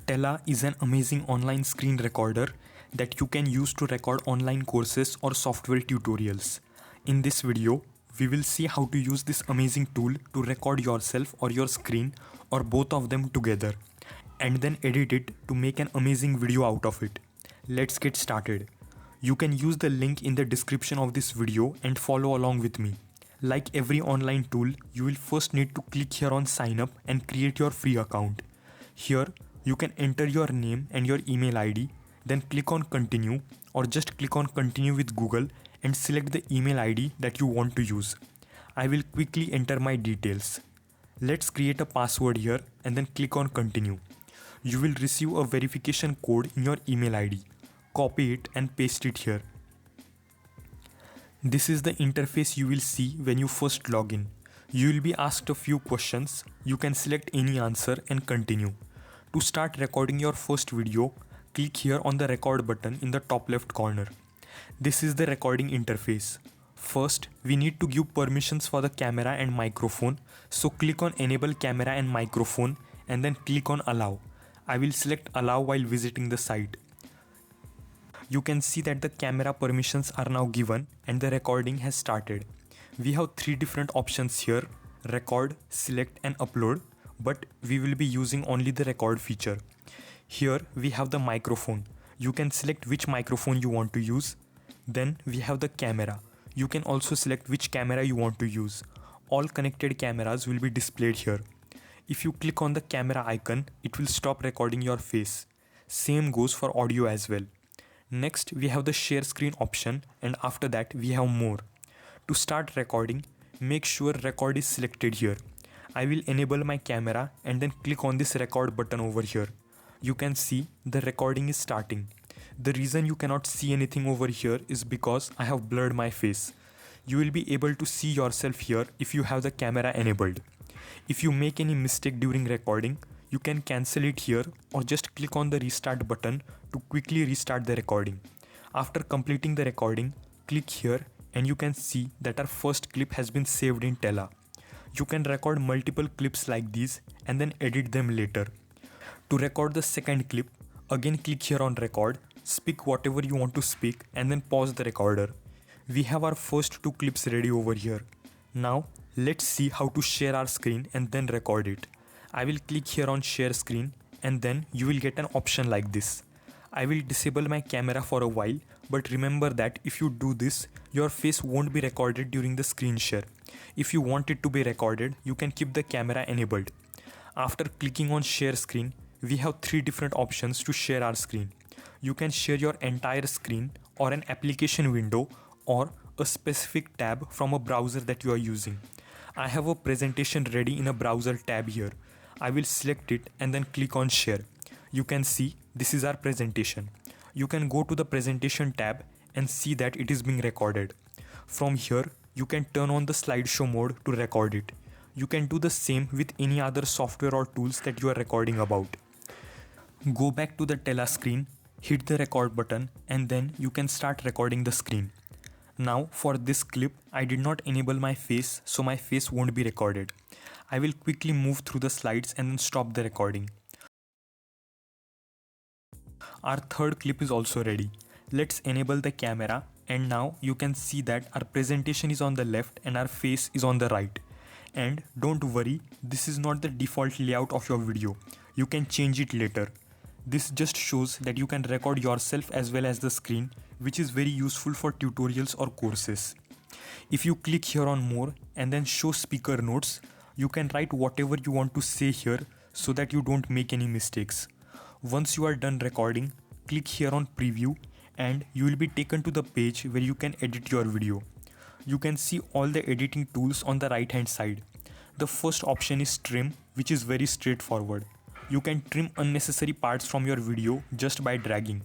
Tella is an amazing online screen recorder that you can use to record online courses or software tutorials. In this video, we will see how to use this amazing tool to record yourself or your screen or both of them together and then edit it to make an amazing video out of it. Let's get started. You can use the link in the description of this video and follow along with me. Like every online tool, you will first need to click here on sign up and create your free account. Here, you can enter your name and your email ID, then click on continue or just click on continue with Google and select the email ID that you want to use. I will quickly enter my details. Let's create a password here and then click on continue. You will receive a verification code in your email ID. Copy it and paste it here. This is the interface you will see when you first log in. You will be asked a few questions. You can select any answer and continue. To start recording your first video, click here on the record button in the top left corner. This is the recording interface. First, we need to give permissions for the camera and microphone. So click on enable camera and microphone and then click on allow. I will select allow while visiting the site. You can see that the camera permissions are now given and the recording has started. We have three different options here: record, select and upload, but we will be using only the record feature. Here we have the microphone. You can select which microphone you want to use. Then we have the camera. You can also select which camera you want to use. All connected cameras will be displayed here. If you click on the camera icon, it will stop recording your face. Same goes for audio as well. Next, we have the share screen option, and after that we have more. To start recording, make sure record is selected here. I will enable my camera and then click on this record button over here. You can see the recording is starting. The reason you cannot see anything over here is because I have blurred my face. You will be able to see yourself here if you have the camera enabled. If you make any mistake during recording, you can cancel it here or just click on the restart button to quickly restart the recording. After completing the recording, click here and you can see that our first clip has been saved in Tella. You can record multiple clips like these and then edit them later. To record the second clip, again click here on record, speak whatever you want to speak and then pause the recorder. We have our first two clips ready over here. Now let's see how to share our screen and then record it. I will click here on share screen and then you will get an option like this. I will disable my camera for a while, but remember that if you do this, your face won't be recorded during the screen share. If you want it to be recorded, you can keep the camera enabled. After clicking on share screen, we have three different options to share our screen. You can share your entire screen or an application window or a specific tab from a browser that you are using. I have a presentation ready in a browser tab here. I will select it and then click on share. You can see this is our presentation. You can go to the presentation tab and see that it is being recorded. From here, you can turn on the slideshow mode to record it. You can do the same with any other software or tools that you are recording about. Go back to the Tella screen, hit the record button and then you can start recording the screen. Now for this clip, I did not enable my face, so my face won't be recorded. I will quickly move through the slides and then stop the recording. Our third clip is also ready. Let's enable the camera and now you can see that our presentation is on the left and our face is on the right. And don't worry, this is not the default layout of your video. You can change it later. This just shows that you can record yourself as well as the screen, which is very useful for tutorials or courses. If you click here on more and then show speaker notes, you can write whatever you want to say here so that you don't make any mistakes. Once you are done recording, click here on preview and you will be taken to the page where you can edit your video. You can see all the editing tools on the right hand side. The first option is trim, which is very straightforward. You can trim unnecessary parts from your video just by dragging.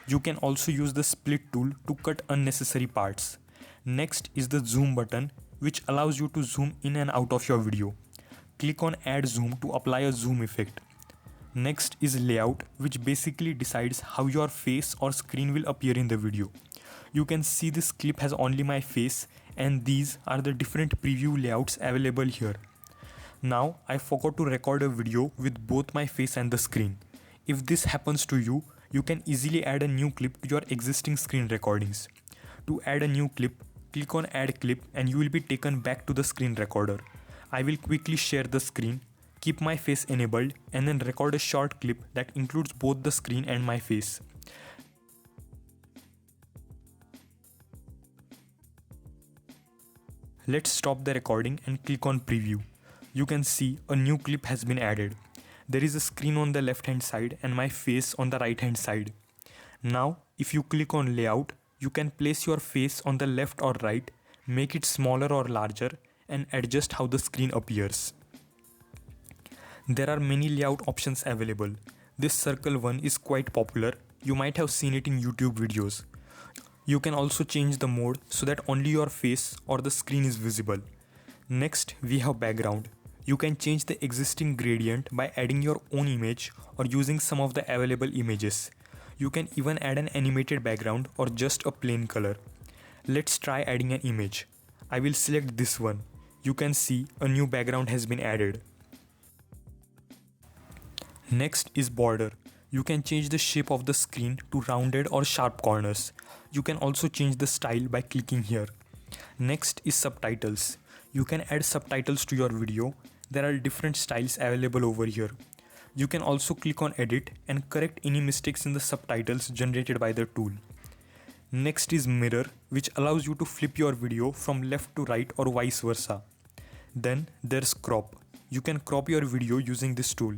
You can also use the split tool to cut unnecessary parts. Next is the zoom button, which allows you to zoom in and out of your video. Click on add zoom to apply a zoom effect. Next is layout, which basically decides how your face or screen will appear in the video. You can see this clip has only my face and these are the different preview layouts available here. Now I forgot to record a video with both my face and the screen. If this happens to you, you can easily add a new clip to your existing screen recordings. To add a new clip, click on Add Clip and you will be taken back to the screen recorder. I will quickly share the screen, keep my face enabled, and then record a short clip that includes both the screen and my face. Let's stop the recording and click on Preview. You can see a new clip has been added. There is a screen on the left hand side and my face on the right hand side. Now, if you click on Layout, you can place your face on the left or right, make it smaller or larger, and adjust how the screen appears. There are many layout options available. This circle one is quite popular. You might have seen it in YouTube videos. You can also change the mode so that only your face or the screen is visible. Next, we have background. You can change the existing gradient by adding your own image or using some of the available images. You can even add an animated background or just a plain color. Let's try adding an image. I will select this one. You can see a new background has been added. Next is border. You can change the shape of the screen to rounded or sharp corners. You can also change the style by clicking here. Next is subtitles. You can add subtitles to your video. There are different styles available over here. You can also click on edit and correct any mistakes in the subtitles generated by the tool. Next is mirror, which allows you to flip your video from left to right or vice versa. Then there's crop. You can crop your video using this tool.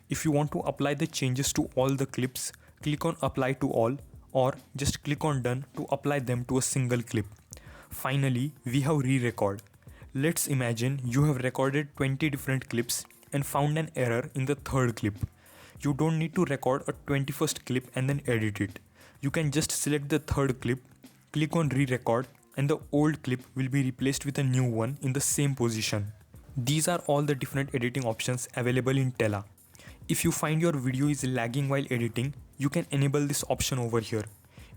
If you want to apply the changes to all the clips, click on apply to all or just click on done to apply them to a single clip. Finally, we have re-record. Let's imagine you have recorded 20 different clips and found an error in the third clip. You don't need to record a 21st clip and then edit it. You can just select the third clip, click on re-record, and the old clip will be replaced with a new one in the same position. These are all the different editing options available in Tella. If you find your video is lagging while editing, you can enable this option over here.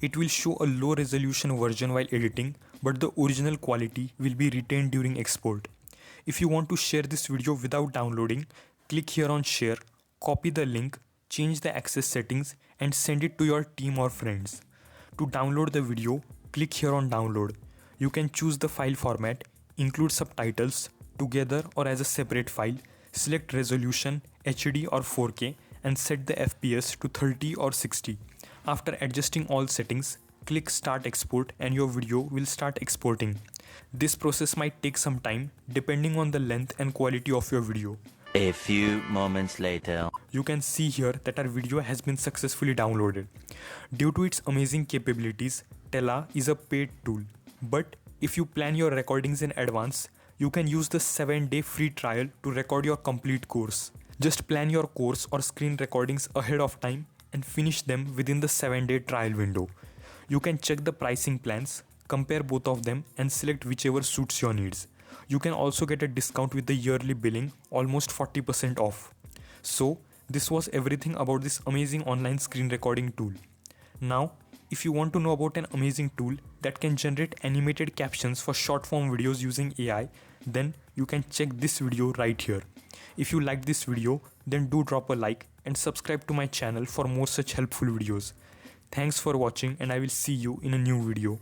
It will show a low resolution version while editing, but the original quality will be retained during export. If you want to share this video without downloading, click here on share, copy the link, change the access settings and send it to your team or friends. To download the video, click here on download. You can choose the file format, include subtitles, together or as a separate file, select resolution, HD or 4K and set the FPS to 30 or 60. After adjusting all settings, click start export and your video will start exporting. This process might take some time depending on the length and quality of your video. A few moments later. You can see here that our video has been successfully downloaded. Due to its amazing capabilities, Tella is a paid tool. But if you plan your recordings in advance, you can use the 7-day free trial to record your complete course. Just plan your course or screen recordings ahead of time and finish them within the 7-day trial window. You can check the pricing plans, compare both of them and select whichever suits your needs. You can also get a discount with the yearly billing, almost 40% off. So, this was everything about this amazing online screen recording tool. Now, if you want to know about an amazing tool that can generate animated captions for short form videos using AI, then you can check this video right here. If you liked this video, then do drop a like and subscribe to my channel for more such helpful videos. Thanks for watching and I will see you in a new video.